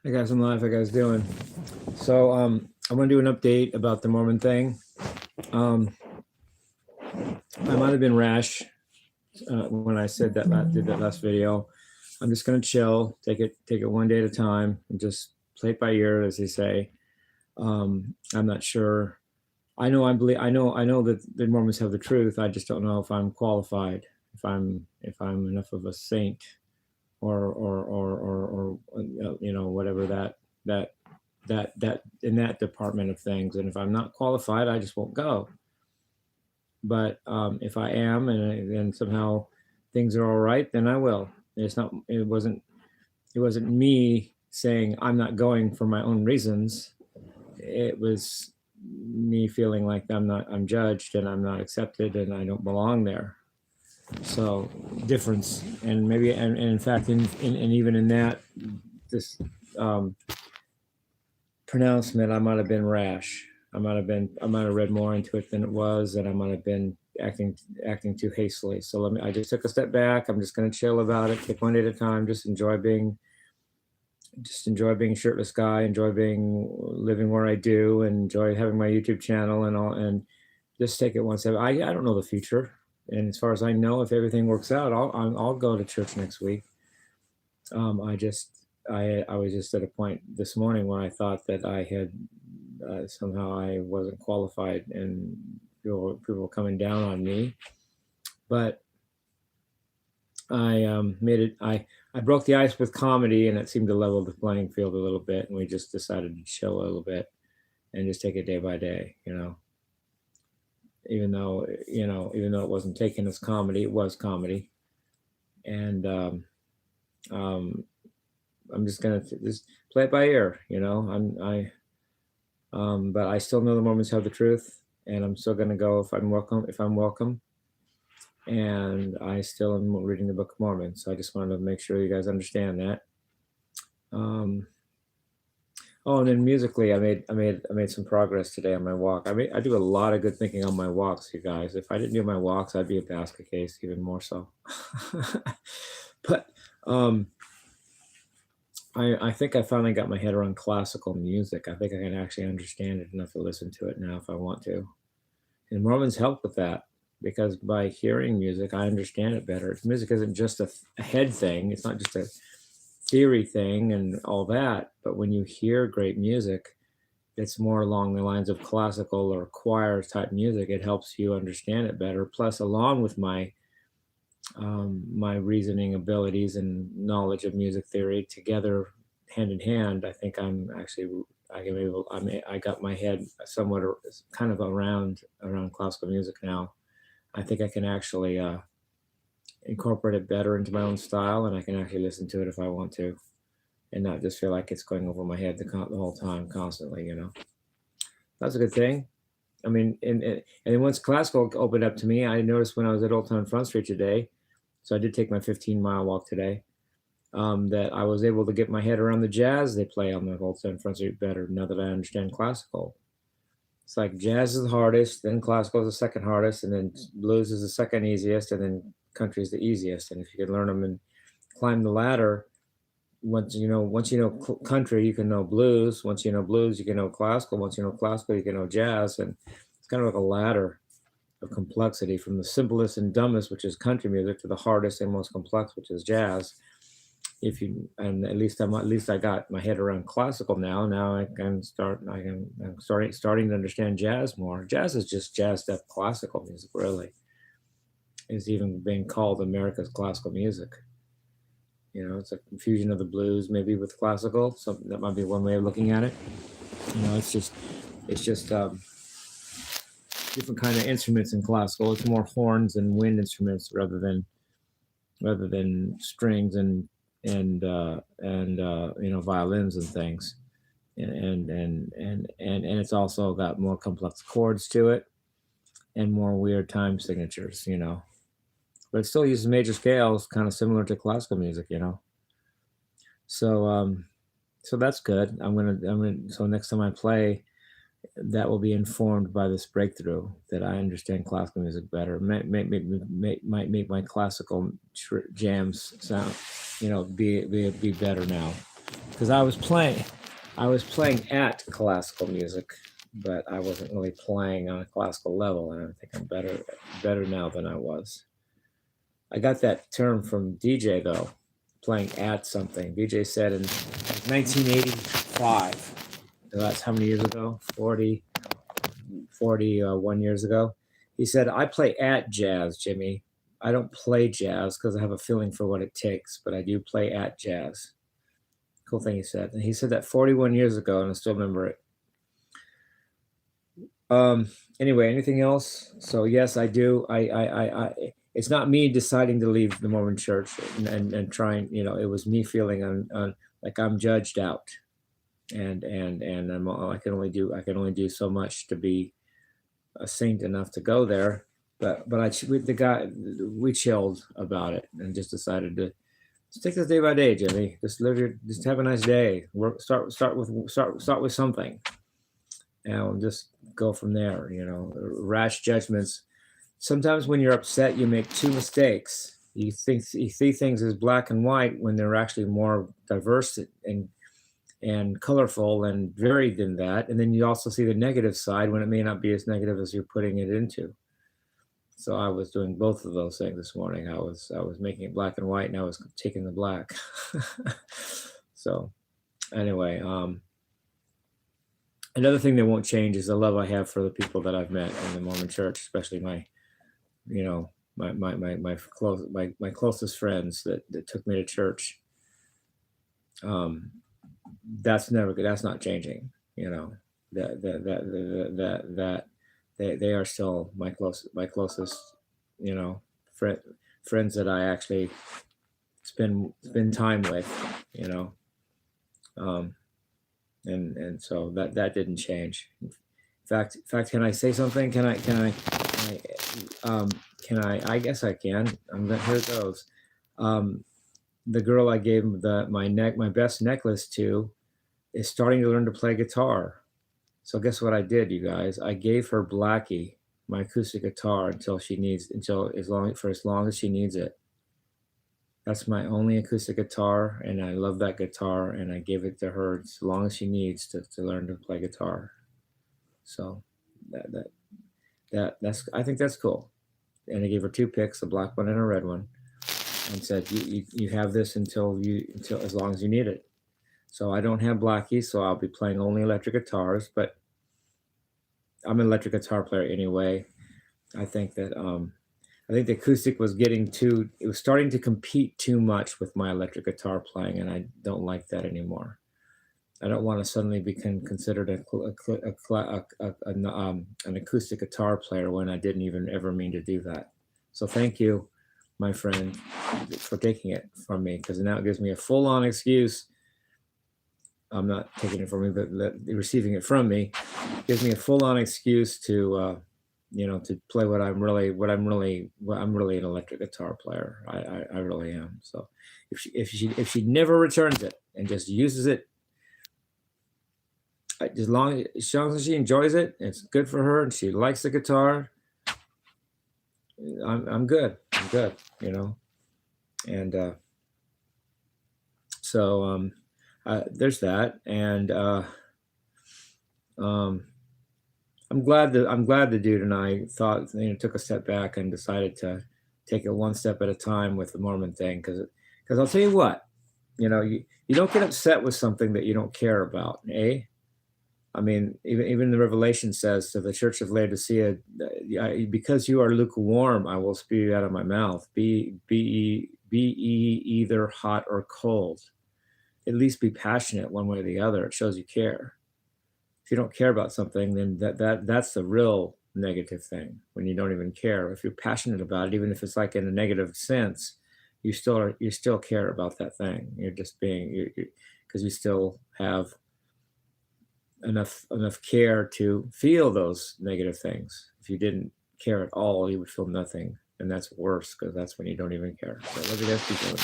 Hey guys, I'm live. How you guys doing? So I want to do an update about the Mormon thing. I might have been rash when I said that did that last video. I'm just gonna chill, take it one day at a time, and just play it by ear, as they say. I'm not sure. I know that the Mormons have the truth. I just don't know if I'm qualified, if I'm enough of a saint, or whatever that that in that department of things. And if I'm not qualified, I just won't go. But if I am, and somehow things are all right, then I will. It's not. It wasn't me saying I'm not going for my own reasons. It was me feeling like I'm judged and I'm not accepted and I don't belong there. So difference, and maybe, and in fact, and even in that, this pronouncement, I might have been rash. I might have read more into it than it was, and I might have been acting too hastily. So I just took a step back. I'm just going to chill about it, take one day at a time, just enjoy being shirtless guy, enjoy living where I do, and enjoy having my YouTube channel and all, and just take it one step. I don't know the future, and as far as I know, if everything works out, I'll go to church next week. I was just at a point this morning when I thought that I had somehow I wasn't qualified, and people were coming down on me. But I made it. I broke the ice with comedy, and it seemed to level the playing field a little bit. And we just decided to chill a little bit and just take it day by day. Even though it wasn't taken as comedy, it was comedy. And I'm just gonna just play it by ear. But I still know the Mormons have the truth, and I'm still gonna go if I'm welcome. And I still am reading the Book of Mormon, so I just wanted to make sure you guys understand that. Oh, and then musically, I made some progress today on my walk. I do a lot of good thinking on my walks, you guys. If I didn't do my walks, I'd be a basket case, even more so. But I think I finally got my head around classical music. I think I can actually understand it enough to listen to it now if I want to. And Mormons help with that, because by hearing music, I understand it better. Music isn't just a head thing. It's not just a theory thing and all that. But when you hear great music, it's more along the lines of classical or choir type music. It helps you understand it better. Plus, along with my reasoning abilities and knowledge of music theory together, hand in hand, I think I got my head somewhat kind of around classical music now. I think I can actually incorporate it better into my own style, and I can actually listen to it if I want to, and not just feel like it's going over my head the whole time, constantly. That's a good thing. I mean, and once classical opened up to me, I noticed when I was at Old Town Front Street today, so I did take my 15-mile walk today, that I was able to get my head around the jazz they play on the Old Town Front Street better now that I understand classical. It's like jazz is the hardest, then classical is the second hardest, and then blues is the second easiest, and then country is the easiest. And if you can learn them and climb the ladder, once you know country, you can know blues. Once you know blues, you can know classical. Once you know classical, you can know jazz. And it's kind of like a ladder of complexity, from the simplest and dumbest, which is country music, to the hardest and most complex, which is jazz. At least I got my head around classical now. Now I'm starting to understand jazz more. Jazz is just jazzed up classical music, really. It's even being called America's classical music. It's a fusion of the blues maybe with classical. So that might be one way of looking at it. It's just different kind of instruments in classical. It's more horns and wind instruments rather than strings and violins and things, and it's also got more complex chords to it and more weird time signatures, but it still uses major scales, kind of similar to classical music, so that's good. So next time I play, that will be informed by this breakthrough that I understand classical music better. Might make my classical jams sound, be better now. because I was playing at classical music, but I wasn't really playing on a classical level, and I think I'm better now than I was. I got that term from DJ though, playing at something. DJ said in 1985, so that's how many years ago? 41 years ago. He said, I play at jazz, Jimmie. I don't play jazz because I have a feeling for what it takes, but I do play at jazz. Cool thing he said. And he said that 41 years ago, and I still remember it. Anyway, anything else? So yes, I do. It's not me deciding to leave the Mormon church and trying, it was me feeling on like I'm judged out. And I can only do so much to be a saint enough to go there. But we chilled about it and just decided to just take this day by day, Jimmie. Just have a nice day. Start with something, and just go from there. Rash judgments. Sometimes when you're upset, you make two mistakes. You see things as black and white when they're actually more diverse and colorful and varied than that. And then you also see the negative side when it may not be as negative as you're putting it into. So I was doing both of those things this morning. I was making it black and white, and I was taking the black. So anyway, another thing that won't change is the love I have for the people that I've met in the Mormon church, especially my closest friends that took me to church. That's not changing. They are still my closest, friends that I actually spend time with, and so that didn't change. In fact, can I say something? Can I? I guess I can. Here it goes. The girl I gave my best necklace to is starting to learn to play guitar. So guess what I did, you guys? I gave her Blackie, my acoustic guitar, as long as she needs it. That's my only acoustic guitar, and I love that guitar, and I gave it to her as long as she needs to learn to play guitar. So I think that's cool. And I gave her two picks, a black one and a red one, and said you have this until as long as you need it. So I don't have Blackie, so I'll be playing only electric guitars, but I'm an electric guitar player anyway. I think that the acoustic was starting to compete too much with my electric guitar playing, and I don't like that anymore. I don't want to suddenly become considered an acoustic guitar player when I didn't even ever mean to do that. So thank you, my friend, for taking it from me, because now it gives me a full-on excuse. I'm not taking it from me, but receiving it from me gives me a full-on excuse to play I'm really an electric guitar player. I really am. So if she never returns it and just uses it, as long as she enjoys it, it's good for her, and she likes the guitar, I'm good. I'm good, and so there's that, and I'm glad the dude and I took a step back and decided to take it one step at a time with the Mormon thing, because I'll tell you what, you don't get upset with something that you don't care about, eh? I mean, even the Revelation says to the church of Laodicea, because you are lukewarm, I will spew you out of my mouth. Be either hot or cold. At least be passionate one way or the other. It shows you care. If you don't care about something, then that's the real negative thing, when you don't even care. If you're passionate about it, even if it's like in a negative sense, you still care about that thing. You're just because you still have enough care to feel those negative things. If you didn't care at all, you would feel nothing, and that's worse, because that's when you don't even care. So love you guys, people.